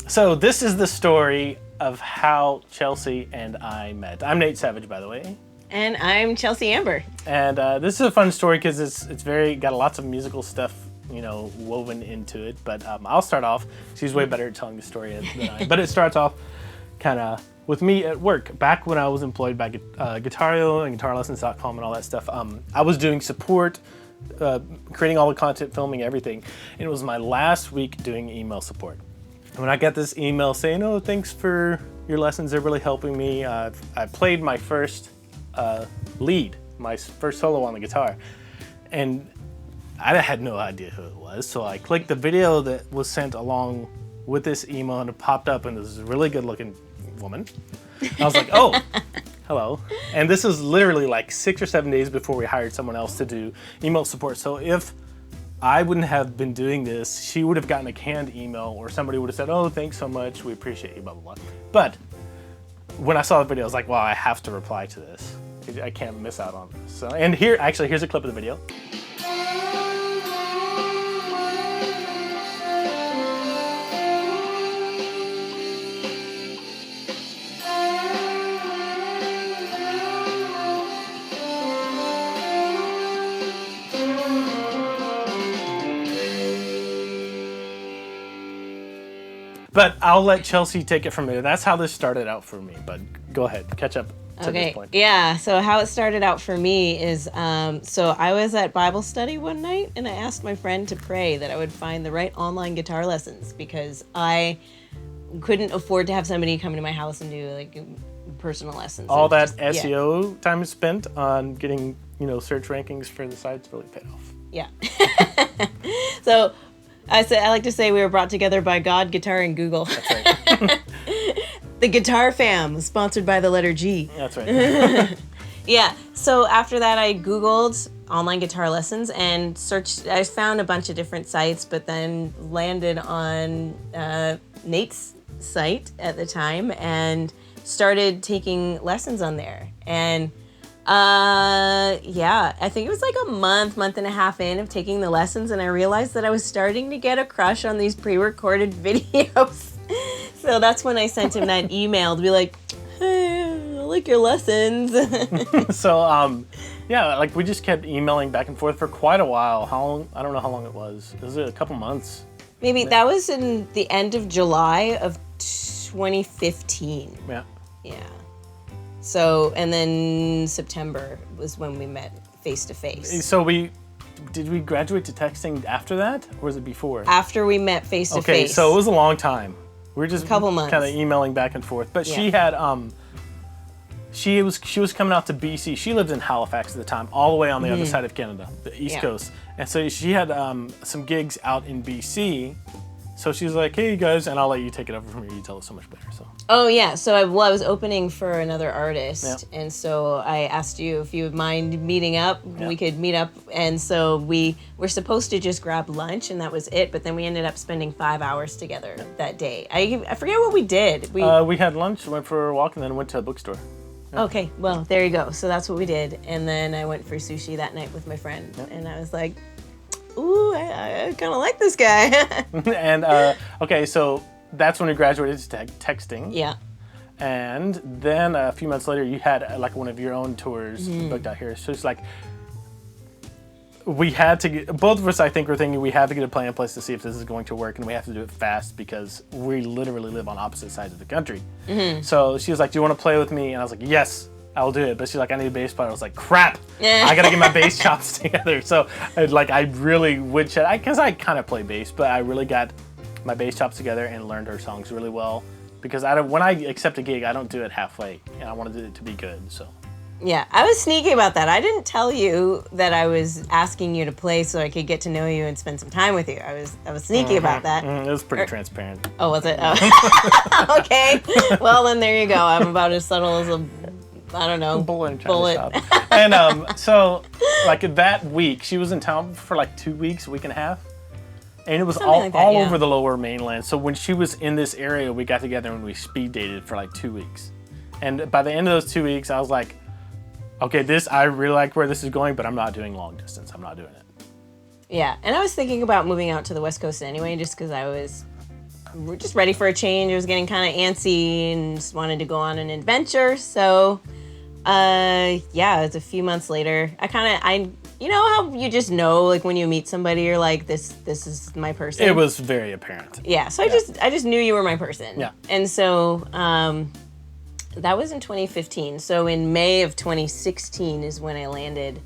So this is the story of how Chelsea and I met. I'm Nate Savage, by the way. And I'm Chelsea Amber. And this is a fun story because it's got lots of musical stuff, woven into it. But I'll start off. She's way better at telling the story than I. But it starts off kind of with me at work. Back when I was employed by Guitario and GuitarLessons.com and all that stuff, I was doing support, creating all the content, filming everything. And it was my last week doing email support. And when I got this email saying, "Oh, thanks for your lessons, they're really helping me," I played my first lead, my first solo on the guitar, and I had no idea who it was. So I clicked the video that was sent along with this email, and it popped up, and this is a really good-looking woman. I was like, "Oh, hello!" And this was literally like 6 or 7 days before we hired someone else to do email support. So if I wouldn't have been doing this, she would have gotten a canned email, or somebody would have said, "Oh, thanks so much, we appreciate you," blah blah blah. But when I saw the video, I was like, "Well, I have to reply to this. I can't miss out on this." So, and here's a clip of the video. But I'll let Chelsea take it from there. That's how this started out for me. But go ahead, catch up to this point. Yeah, so how it started out for me is, so I was at Bible study one night, and I asked my friend to pray that I would find the right online guitar lessons, because I couldn't afford to have somebody come to my house and do like personal lessons. All that SEO time spent on getting, search rankings for the sites really paid off. Yeah. So I like to say we were brought together by God, guitar, and Google. That's right. The Guitar Fam, sponsored by the letter G. That's right. Yeah, so after that I Googled online guitar lessons and searched. I found a bunch of different sites, but then landed on Nate's site at the time and started taking lessons on there. And I think it was like a month and a half in of taking the lessons, and I realized that I was starting to get a crush on these pre-recorded videos. So that's when I sent him that email to be like, "Hey, I like your lessons." So, we just kept emailing back and forth for quite a while. How long? I don't know how long it was. Was it a couple months? Maybe that was in the end of July of 2015. Yeah. Yeah. So, and then September was when we met face to face. So did we graduate to texting after that, or was it before? After we met face to face. Okay, so it was a long time. We were just a couple months, kind of emailing back and forth. But she had she was coming out to BC. She lived in Halifax at the time, all the way on the other side of Canada, the East Coast. And so she had some gigs out in BC. So she was like, "Hey, you guys," and I'll let you take it over from here. You tell us so much better. So. Oh, yeah. So I was opening for another artist. Yeah. And so I asked you if you would mind meeting up. Yeah. We could meet up. And so we were supposed to just grab lunch, and that was it. But then we ended up spending 5 hours together that day. I forget what we did. We had lunch, went for a walk, and then went to a bookstore. Yeah. Okay. Well, there you go. So that's what we did. And then I went for sushi that night with my friend. Yeah. And I was like, "Ooh, I kind of like this guy." And, okay, so that's when we graduated to texting. Yeah. And then a few months later, you had like one of your own tours booked out here. So it's like, we had to get, both of us, I think, were thinking we have to get a plan in place to see if this is going to work, and we have to do it fast because we literally live on opposite sides of the country. Mm-hmm. So she was like, "Do you want to play with me?" And I was like, "Yes, I'll do it." But she's like, "I need a bass player." I was like, "Crap, I gotta get my bass chops together." So I really would chat, because I kind of play bass, but I really got my bass chops together and learned her songs really well. Because when I accept a gig, I don't do it halfway, and I wanted it to be good. So. Yeah, I was sneaky about that. I didn't tell you that I was asking you to play so I could get to know you and spend some time with you. I was sneaky about that. It was pretty transparent. Oh, was it? Oh. Okay. Well, then there you go. I'm about as subtle as a, I don't know, bullet. And so, like that week, she was in town for like 2 weeks, a week and a half. And it was all over the lower mainland. So when she was in this area, we got together and we speed dated for like 2 weeks. And by the end of those 2 weeks, I was like, okay, I really like where this is going, but I'm not doing long distance. I'm not doing it. Yeah, and I was thinking about moving out to the West Coast anyway, just because I was we're just ready for a change. I was getting kind of antsy and just wanted to go on an adventure. So, yeah, it's a few months later. You know how you just know, like when you meet somebody, you're like, this is my person. It was very apparent. Yeah. So I just knew you were my person. Yeah. And so, that was in 2015. So in May of 2016 is when I landed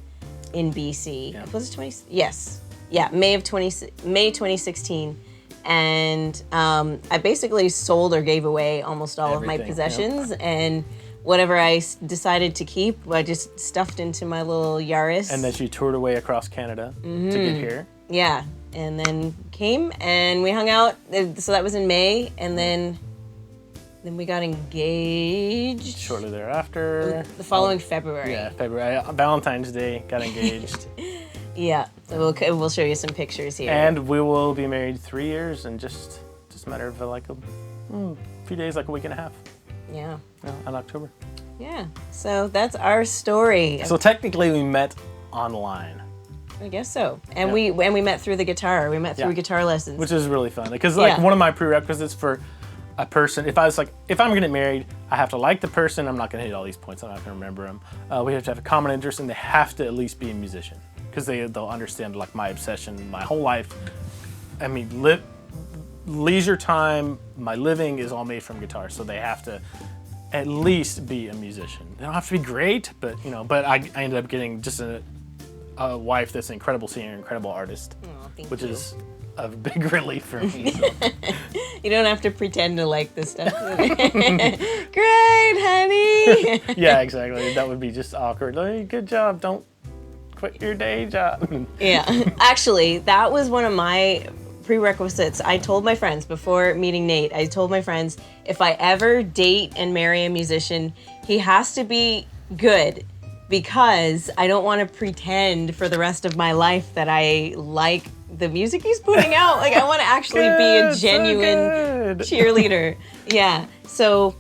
in BC. Yeah. Was it 20? Yes. Yeah, May 2016. And I basically sold or gave away almost all of my Everything, possessions. And whatever I decided to keep, I just stuffed into my little Yaris. And then you toured away across Canada to get here. Yeah. And then came and we hung out. So that was in May. And then we got engaged. Shortly thereafter. The following February. Yeah, February. Valentine's Day, got engaged. Yeah. So we'll show you some pictures here. And we will be married 3 years in just a matter of like a few days, like a week and a half. Yeah. In October. Yeah. So that's our story. So technically we met online. I guess so. And we met through the guitar. We met through guitar lessons. Which is really fun. Because like one of my prerequisites for a person, if I'm gonna get married, I have to like the person. I'm not gonna hit all these points. I'm not gonna remember them. We have to have a common interest, and they have to at least be a musician, because they'll understand like my obsession, my whole life. I mean, leisure time, my living is all made from guitar, so they have to at least be a musician. They don't have to be great, but I ended up getting just a wife that's an incredible singer, incredible artist, which is a big relief for me. So. You don't have to pretend to like this stuff. Great, honey. Yeah, exactly. That would be just awkward. Hey, good job. Don't quit your day job. Yeah. Actually, that was one of my prerequisites. I told my friends before meeting Nate, I told my friends, if I ever date and marry a musician, he has to be good, because I don't want to pretend for the rest of my life that I like the music he's putting out. Like, I want to actually be a genuine cheerleader. Yeah. So,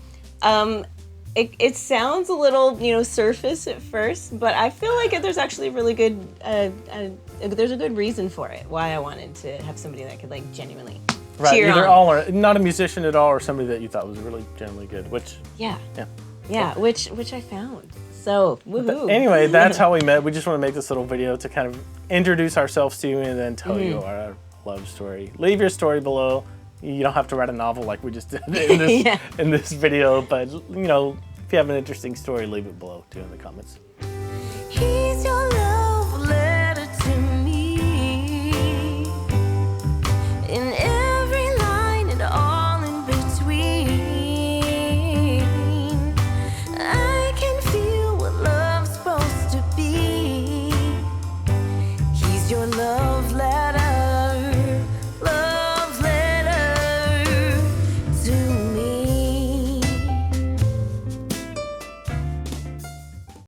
it sounds a little, surface at first, but I feel like there's actually really good, there's a good reason for it, why I wanted to have somebody that could like genuinely cheer either on. all or not a musician at all, or somebody that you thought was really genuinely good, which which I found. So, woohoo. But anyway, that's how we met. We just want to make this little video to kind of introduce ourselves to you and then tell you our love story. Leave your story below. You don't have to write a novel like we just did in this video, but if you have an interesting story, leave it below too in the comments. He's your love letter to me, in every line and all in between. I can feel what love's supposed to be. He's your love letter.